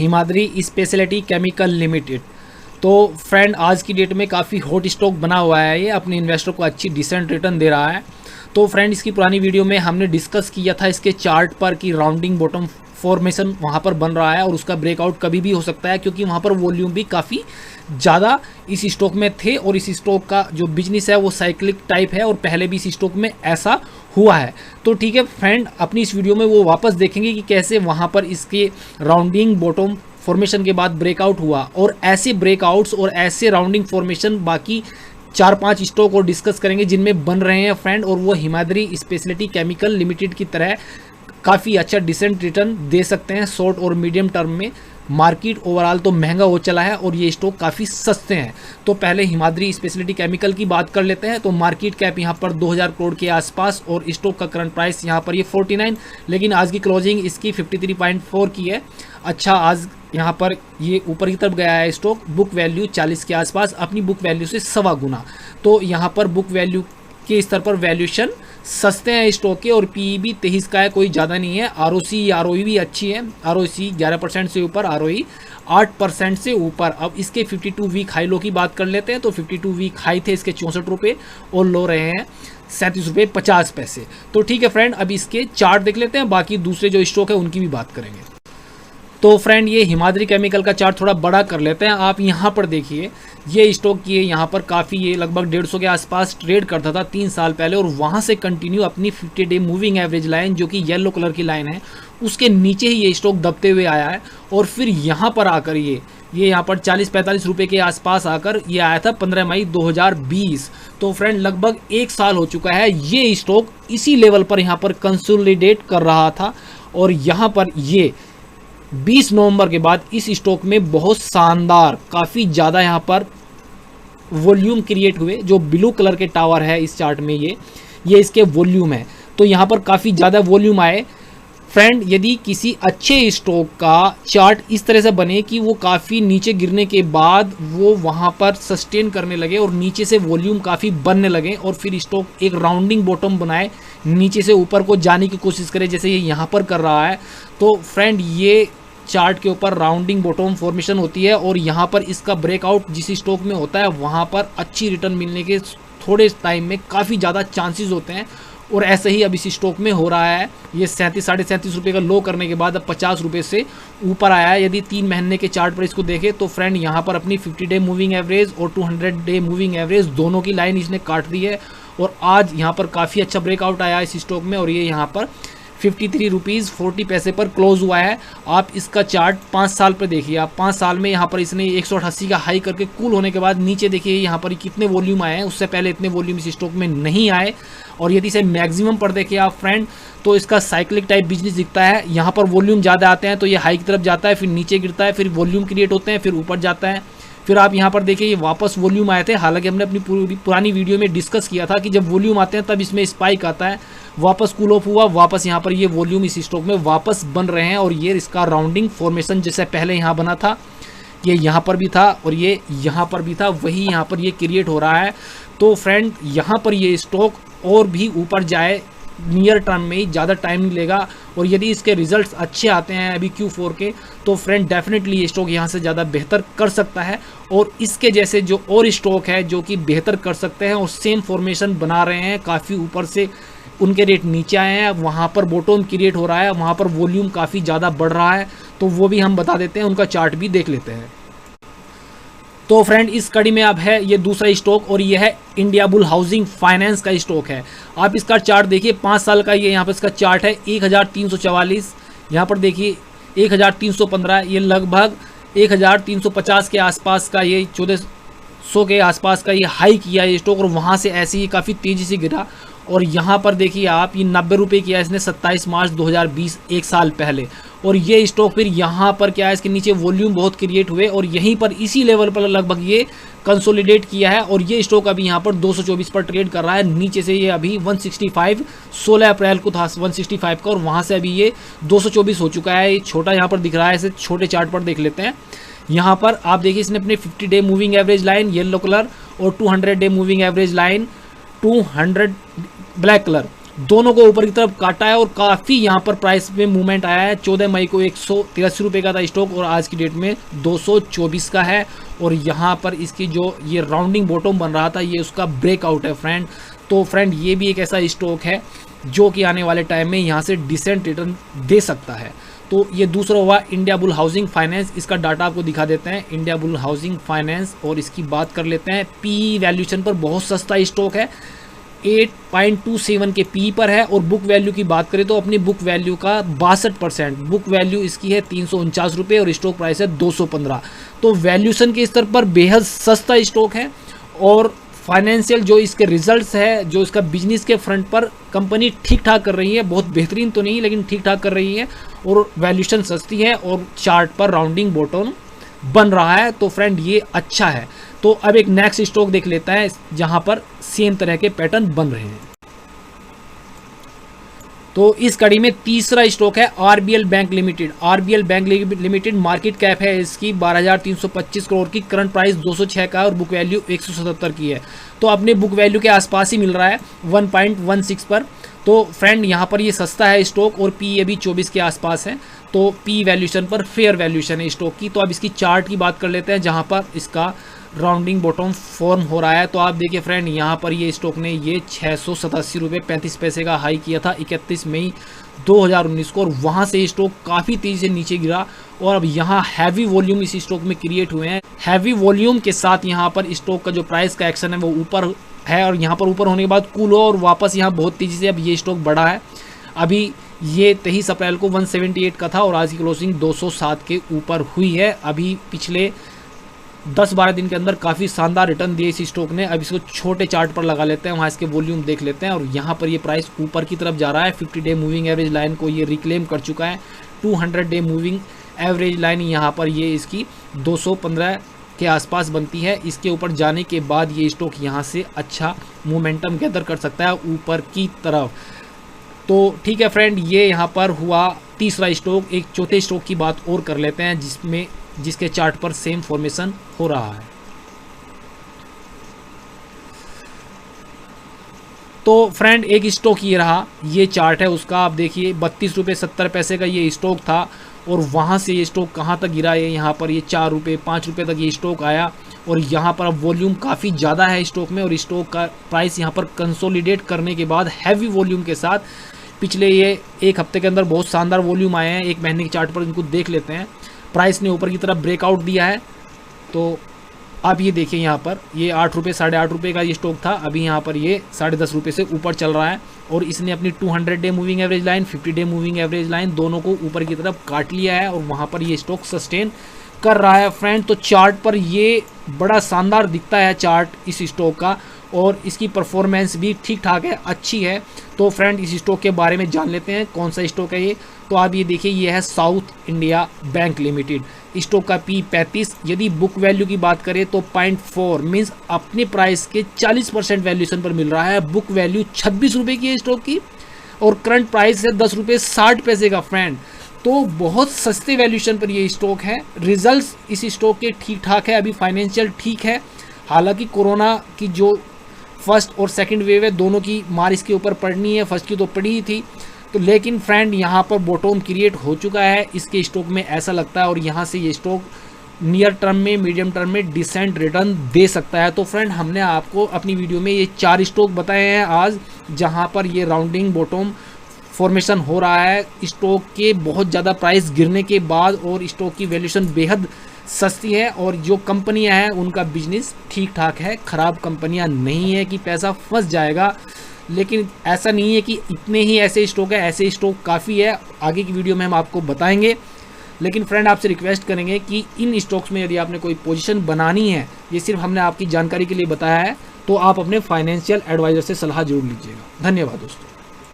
Himadri speciality chemical limited. तो friend आज की डेट में काफ़ी हॉट स्टॉक बना हुआ है, ये अपने इन्वेस्टर को अच्छी डिसेंट रिटर्न दे रहा है। तो फ्रेंड इसकी पुरानी वीडियो में हमने डिस्कस किया था इसके चार्ट पर कि राउंडिंग बॉटम फॉर्मेशन वहाँ पर बन रहा है और उसका ब्रेकआउट कभी भी हो सकता है, क्योंकि वहाँ पर वॉल्यूम भी काफ़ी ज़्यादा इस स्टॉक में थे और इस स्टॉक का जो बिजनेस है वो साइक्लिक टाइप है और पहले भी इस स्टॉक में ऐसा हुआ है। तो ठीक है फ्रेंड, अपनी इस वीडियो में वो वापस देखेंगे कि कैसे वहाँ पर इसके राउंडिंग बॉटम फॉर्मेशन के बाद ब्रेकआउट हुआ, और ऐसे ब्रेकआउट्स और ऐसे राउंडिंग फॉर्मेशन बाकी 4-5 स्टॉक और डिस्कस करेंगे जिनमें बन रहे हैं फ्रेंड, और वो हिमाद्री स्पेशलिटी केमिकल लिमिटेड की तरह काफ़ी अच्छा डिसेंट रिटर्न दे सकते हैं शॉर्ट और मीडियम टर्म में। मार्केट ओवरऑल तो महंगा हो चला है और ये स्टॉक काफ़ी सस्ते हैं। तो पहले हिमाद्री स्पेशलिटी केमिकल की बात कर लेते हैं। तो मार्केट कैप यहाँ पर 2000 करोड़ के आसपास और स्टॉक का करंट प्राइस यहाँ पर ये 49, लेकिन आज की क्लोजिंग इसकी 53.4 की है। अच्छा, आज यहाँ पर ये ऊपर की तरफ गया है स्टॉक। बुक वैल्यू 40 के आसपास, अपनी बुक वैल्यू से 1.25 गुना। तो यहाँ पर बुक वैल्यू के स्तर पर वैल्यूएशन सस्ते हैं स्टॉक के, और पीई भी 23 का है, कोई ज़्यादा नहीं है। आरओसी आरओई भी अच्छी है, आरओसी 11% से ऊपर, आरओई 8% से ऊपर। अब इसके 52 वीक हाई लो की बात कर लेते हैं। तो 52 वीक हाई थे इसके 64 रुपये और लो रहे हैं 37 रुपये 50 पैसे। तो ठीक है फ्रेंड, अब इसके चार्ट देख लेते हैं, बाकी दूसरे जो स्टॉक है उनकी भी बात करेंगे। तो फ्रेंड ये हिमाद्री केमिकल का चार्ट थोड़ा बड़ा कर लेते हैं। आप यहाँ पर देखिए, ये स्टॉक ये यहाँ पर काफ़ी ये लगभग 150 के आसपास ट्रेड करता था 3 साल पहले, और वहाँ से कंटिन्यू अपनी 50 डे मूविंग एवरेज लाइन जो कि येलो कलर की लाइन है उसके नीचे ही ये स्टॉक दबते हुए आया है, और फिर यहाँ पर आकर ये यहाँ पर 40-45 रुपये के आसपास आकर ये आया था 15 मई 2020। तो फ्रेंड लगभग 1 साल हो चुका है ये स्टॉक इसी लेवल पर यहाँ पर कंसोलिडेट कर रहा था, और यहाँ पर ये 20 नवंबर के बाद इस स्टॉक में बहुत शानदार काफ़ी ज़्यादा यहाँ पर वॉल्यूम क्रिएट हुए। जो ब्लू कलर के टावर है इस चार्ट में ये इसके वॉल्यूम है। तो यहाँ पर काफ़ी ज़्यादा वॉल्यूम आए फ्रेंड। यदि किसी अच्छे स्टॉक का चार्ट इस तरह से बने कि वो काफ़ी नीचे गिरने के बाद वो वहाँ पर सस्टेन करने लगे और नीचे से वॉल्यूम काफ़ी बनने लगे, और फिर स्टॉक एक राउंडिंग बॉटम बनाए, नीचे से ऊपर को जाने की कोशिश करे जैसे ये यहाँ पर कर रहा है, तो फ्रेंड ये चार्ट के ऊपर राउंडिंग बॉटम फॉर्मेशन होती है, और यहाँ पर इसका ब्रेकआउट जिस स्टॉक में होता है वहाँ पर अच्छी रिटर्न मिलने के थोड़े टाइम में काफ़ी ज़्यादा चांसेस होते हैं, और ऐसे ही अब इस स्टॉक में हो रहा है। ये 37-37.5 रुपये का लो करने के बाद अब 50 रुपये से ऊपर आया है। यदि 3 महीने के चार्ट पर इसको देखें तो फ्रेंड यहाँ पर अपनी 50 डे मूविंग एवरेज और 200 डे मूविंग एवरेज दोनों की लाइन इसने काट दी है, और आज यहाँ पर काफ़ी अच्छा ब्रेकआउट आया इस स्टॉक में, और ये यहाँ पर 53 रुपीज़ 40 पैसे पर क्लोज हुआ है। आप इसका चार्ट 5 साल पर देखिए, आप 5 साल में यहाँ पर इसने 188 का हाई करके कूल होने के बाद नीचे देखिए यहाँ पर कितने वॉल्यूम आए हैं, उससे पहले इतने वॉल्यूम इस स्टॉक में नहीं आए। और यदि इसे मैक्सिमम पर देखिए आप फ्रेंड, तो इसका साइक्लिक टाइप बिजनेस दिखता है। यहाँ पर वॉल्यूम ज़्यादा आते हैं तो ये हाई की तरफ जाता है, फिर नीचे गिरता है, फिर वॉल्यूम क्रिएट होते हैं, फिर ऊपर जाता है, फिर आप यहाँ पर देखिए ये वापस वॉल्यूम आए थे। हालांकि हमने अपनी पुरानी वीडियो में डिस्कस किया था कि जब वॉल्यूम आते हैं तब इसमें स्पाइक आता है, वापस कूल ऑफ हुआ, वापस यहाँ पर ये वॉल्यूम इस स्टॉक में वापस बन रहे हैं, और ये इसका राउंडिंग फॉर्मेशन जैसे पहले यहाँ बना था, ये यहाँ पर भी था और ये यहाँ पर भी था, वही यहाँ पर ये क्रिएट हो रहा है। तो फ्रेंड यहाँ पर ये स्टॉक और भी ऊपर जाए नियर टर्म में ही, ज़्यादा टाइम नहीं लेगा, और यदि इसके रिजल्ट्स अच्छे आते हैं अभी Q4 के, तो फ्रेंड डेफिनेटली ये स्टॉक यहाँ से ज़्यादा बेहतर कर सकता है। और इसके जैसे जो और स्टॉक है जो कि बेहतर कर सकते हैं और सेम फॉर्मेशन बना रहे हैं, काफ़ी ऊपर से उनके रेट नीचे आए हैं, वहाँ पर बॉटम क्रिएट हो रहा है, वहाँ पर वॉल्यूम काफ़ी ज़्यादा बढ़ रहा है, तो वो भी हम बता देते हैं, उनका चार्ट भी देख लेते हैं। तो फ्रेंड इस कड़ी में अब है ये दूसरा स्टॉक, और ये है इंडिया बुल हाउसिंग फाइनेंस का स्टॉक है। आप इसका चार्ट देखिए, 5 साल का ये यहाँ पर इसका चार्ट है। 1344 यहाँ पर देखिए, 1315, ये लगभग 1350 के आसपास का, ये 1400 के आसपास का ये हाई किया ये स्टॉक, और वहाँ से ऐसे ही काफ़ी तेज़ी से गिरा, और यहाँ पर देखिए आप ये 90 रुपये किया इसने 27 मार्च 2020, 1 साल पहले। और ये स्टॉक फिर यहाँ पर क्या है, इसके नीचे वॉल्यूम बहुत क्रिएट हुए और यहीं पर इसी लेवल पर लगभग ये कंसोलिडेट किया है, और ये स्टॉक अभी यहाँ पर 224 पर ट्रेड कर रहा है। नीचे से ये अभी 165 16 अप्रैल को था 165 का, और वहाँ से अभी ये 224 हो चुका है। ये छोटा यहाँ पर दिख रहा है, इसे छोटे चार्ट पर देख लेते हैं। यहाँ पर आप देखिए इसने अपने 50 day moving average line yellow colour और 200 day moving average line 200 black colour, दोनों को ऊपर की तरफ काटा है और काफ़ी यहाँ पर प्राइस में मूवमेंट आया है। 14 मई को 183 रुपये का था स्टॉक और आज की डेट में 224 का है। और यहाँ पर इसकी जो ये राउंडिंग बॉटम बन रहा था ये उसका ब्रेकआउट है फ्रेंड। तो फ्रेंड ये भी एक ऐसा स्टॉक है जो कि आने वाले टाइम में यहाँ से डिसेंट रिटर्न दे सकता है। तो ये दूसरा हुआ इंडिया बुल हाउसिंग फाइनेंस। इसका डाटा आपको दिखा देते हैं, इंडिया बुल हाउसिंग फाइनेंस, और इसकी बात कर लेते हैं। पी वैल्यूएशन पर बहुत सस्ता स्टॉक है, 8.27 के पी पर है। और बुक वैल्यू की बात करें तो अपनी बुक वैल्यू का 62% बुक वैल्यू इसकी है 349 रुपये और स्टॉक प्राइस है 215। तो वैल्यूएशन के स्तर पर बेहद सस्ता स्टॉक है। और फाइनेंशियल जो इसके रिजल्ट्स है, जो इसका बिजनेस के फ्रंट पर कंपनी ठीक ठाक कर रही है, बहुत बेहतरीन तो नहीं लेकिन ठीक ठाक कर रही है, और वैल्यूएशन सस्ती है और चार्ट पर राउंडिंग बॉटम बन रहा है। तो फ्रेंड ये अच्छा है। तो अब एक नेक्स्ट स्टॉक देख लेता है जहां पर सेम तरह के पैटर्न बन रहे हैं। तो इस कड़ी में तीसरा स्टॉक है RBL bank limited. RBL bank limited market cap है इसकी 12,325 करोड़ की, करंट प्राइस 206 का और बुक वैल्यू 177 की है। तो अपने बुक वैल्यू के आसपास ही मिल रहा है 1.16 पर। तो फ्रेंड यहाँ पर ये सस्ता है स्टॉक और पी अभी 24 के आसपास है। तो पी वैल्यूएशन पर फेयर वैल्यूएशन है स्टॉक की। तो अब इसकी चार्ट की बात कर लेते हैं जहाँ पर इसका राउंडिंग बॉटम फॉर्म हो रहा है। तो आप देखिए फ्रेंड यहाँ पर ये स्टॉक ने ये 687 रुपये 35 पैसे का हाई किया था 31 मई 2019 को, और वहाँ से स्टॉक काफ़ी तेज़ी से नीचे गिरा। और अब यहाँ हैवी वॉल्यूम इस स्टॉक में क्रिएट हुए हैं। हैवी वॉल्यूम के साथ यहाँ पर स्टॉक का जो प्राइस का एक्शन है वो ऊपर है, और यहाँ पर ऊपर होने के बाद कूल हो और वापस यहाँ बहुत तेज़ी से अब ये स्टॉक बढ़ा है। अभी ये 23 अप्रैल को 178 का था और आज की क्लोजिंग 207 के ऊपर हुई है। अभी पिछले 10-12 दिन के अंदर काफ़ी शानदार रिटर्न दिए इस स्टॉक ने। अब इसको छोटे चार्ट पर लगा लेते हैं, वहाँ इसके वॉल्यूम देख लेते हैं। और यहाँ पर ये प्राइस ऊपर की तरफ जा रहा है, 50 डे मूविंग एवरेज लाइन को ये रिक्लेम कर चुका है। 200 डे मूविंग एवरेज लाइन यहाँ पर ये इसकी 215 के आसपास बनती है। इसके ऊपर जाने के बाद ये स्टॉक यहाँ से अच्छा मोमेंटम गैदर कर सकता है ऊपर की तरफ। तो ठीक है फ्रेंड, ये यहाँ पर हुआ तीसरा स्टॉक। एक चौथे स्टॉक की बात और कर लेते हैं जिसके चार्ट पर सेम फॉर्मेशन हो रहा है। तो फ्रेंड एक स्टॉक ये रहा, ये चार्ट है उसका। आप देखिए 32 रुपये 70 पैसे का ये स्टॉक था और वहाँ से ये स्टॉक कहाँ तक गिरा है, यहाँ पर ये 4 रुपये 5 रुपये तक ये स्टॉक आया। और यहाँ पर अब वॉल्यूम काफ़ी ज़्यादा है स्टॉक में, और स्टॉक का प्राइस यहाँ पर कंसोलिडेट करने के बाद हैवी वॉल्यूम के साथ पिछले ये एक हफ्ते के अंदर बहुत शानदार वॉल्यूम आए हैं। एक महीने के चार्ट पर इनको देख लेते हैं। प्राइस ने ऊपर की तरफ ब्रेकआउट दिया है। तो आप ये देखिए यहाँ पर ये 8 रुपये 8.5 रुपये का ये स्टॉक था, अभी यहाँ पर ये 10.5 रुपये से ऊपर चल रहा है। और इसने अपनी 200 day moving average line 50 day moving average line दोनों को ऊपर की तरफ काट लिया है और वहाँ पर ये स्टॉक सस्टेन कर रहा है फ्रेंड। तो चार्ट पर ये बड़ा शानदार दिखता है चार्ट इस स्टॉक का, और इसकी परफॉर्मेंस भी ठीक ठाक है, अच्छी है। तो फ्रेंड इस स्टॉक के बारे में जान लेते हैं कौन सा स्टॉक है ये। तो आप ये देखिए ये है south India bank limited. Stock का पी 35, यदि बुक वैल्यू की बात करें तो 0.4 मीन्स अपने प्राइस के 40% वैल्यूएशन पर मिल रहा है। बुक वैल्यू 26 रुपये की है स्टॉक की और करंट प्राइस है 10 रुपये 60 पैसे का फ्रेंड। तो बहुत सस्ते वैल्यूएशन पर ये स्टॉक है। रिजल्ट्स इस स्टॉक के ठीक ठाक है, अभी फाइनेंशियल ठीक है। हालांकि कोरोना की जो फर्स्ट और सेकंड वेव है दोनों की मार इसके ऊपर पड़नी है, फर्स्ट की तो पड़ी ही थी। तो लेकिन फ्रेंड यहाँ पर बॉटम क्रिएट हो चुका है इसके स्टॉक में ऐसा लगता है, और यहाँ से ये स्टॉक नियर टर्म में मीडियम टर्म में डिसेंट रिटर्न दे सकता है। तो फ्रेंड हमने आपको अपनी वीडियो में ये 4 स्टॉक बताए हैं आज, जहाँ पर ये राउंडिंग बॉटम फॉर्मेशन हो रहा है स्टॉक के बहुत ज़्यादा प्राइस गिरने के बाद, और स्टॉक की वैल्यूएशन बेहद सस्ती है और जो कंपनियां हैं उनका बिजनेस ठीक ठाक है। ख़राब कंपनियां नहीं है कि पैसा फंस जाएगा, लेकिन ऐसा नहीं है कि इतने ही ऐसे स्टॉक है, ऐसे स्टॉक काफ़ी है। आगे की वीडियो में हम आपको बताएंगे। लेकिन फ्रेंड आपसे रिक्वेस्ट करेंगे कि इन स्टॉक्स में यदि आपने कोई पोजीशन बनानी है, ये सिर्फ हमने आपकी जानकारी के लिए बताया है, तो आप अपने फाइनेंशियल एडवाइज़र से सलाह जरूर लीजिएगा। धन्यवाद दोस्तों।